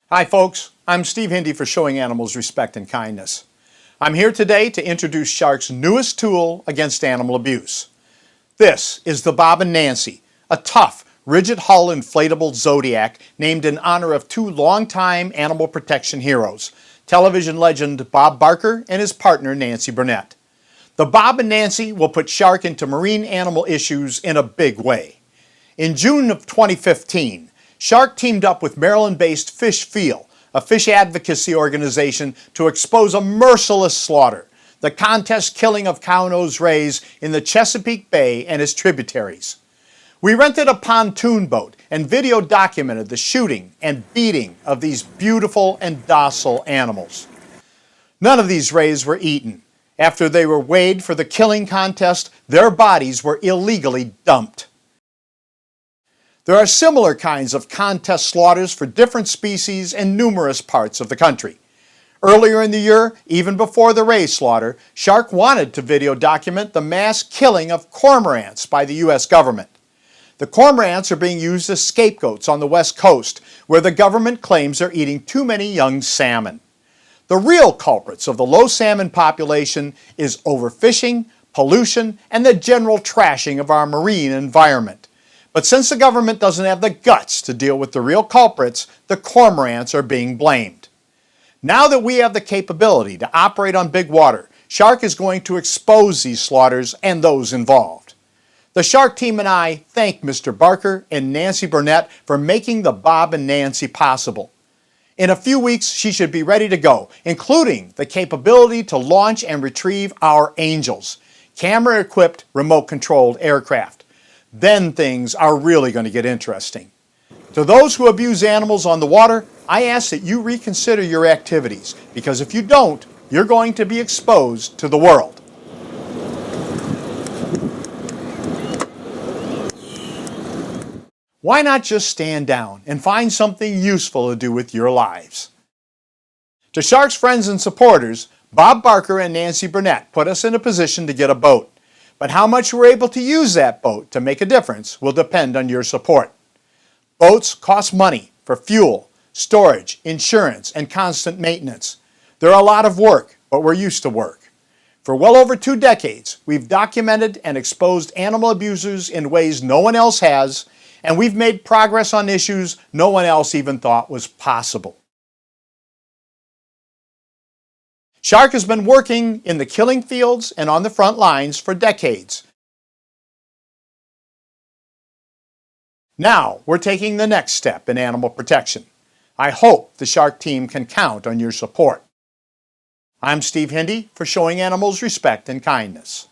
Hi folks, I'm Steve Hindy for Showing Animals Respect and Kindness. I'm here today to introduce Shark's newest tool against animal abuse. This is the Bob and Nancy, a tough, rigid-hull inflatable Zodiac named in honor of two longtime animal protection heroes, television legend Bob Barker and his partner Nancy Burnet. The Bob and Nancy will put Shark into marine animal issues in a big way. In June of 2015, Shark teamed up with Maryland-based Fish Feel, a fish advocacy organization, to expose a merciless slaughter, the contest killing of cownose rays in the Chesapeake Bay and its tributaries. We rented a pontoon boat and video documented the shooting and beating of these beautiful and docile animals. None of these rays were eaten. After they were weighed for the killing contest, their bodies were illegally dumped. There are similar kinds of contest slaughters for different species in numerous parts of the country. Earlier in the year, even before the ray slaughter, Shark wanted to video document the mass killing of cormorants by the U.S. government. The cormorants are being used as scapegoats on the West Coast, where the government claims they're eating too many young salmon. The real culprits of the low salmon population is overfishing, pollution, and the general trashing of our marine environment. But since the government doesn't have the guts to deal with the real culprits, the cormorants are being blamed. Now that we have the capability to operate on big water, Shark is going to expose these slaughters and those involved. The Shark team and I thank Mr. Barker and Nancy Burnet for making the Bob and Nancy possible. In a few weeks, she should be ready to go, including the capability to launch and retrieve our Angels, camera-equipped, remote-controlled aircraft. Then things are really going to get interesting. To those who abuse animals on the water, I ask that you reconsider your activities, because if you don't, you're going to be exposed to the world. Why not just stand down and find something useful to do with your lives? To Shark's friends and supporters, Bob Barker and Nancy Burnet put us in a position to get a boat. But how much we're able to use that boat to make a difference will depend on your support. Boats cost money for fuel, storage, insurance, and constant maintenance. They're a lot of work, but we're used to work. For well over 2 decades, we've documented and exposed animal abusers in ways no one else has, and we've made progress on issues no one else even thought was possible. Shark has been working in the killing fields and on the front lines for decades. Now we're taking the next step in animal protection. I hope the Shark team can count on your support. I'm Steve Hindy for Showing Animals Respect and Kindness.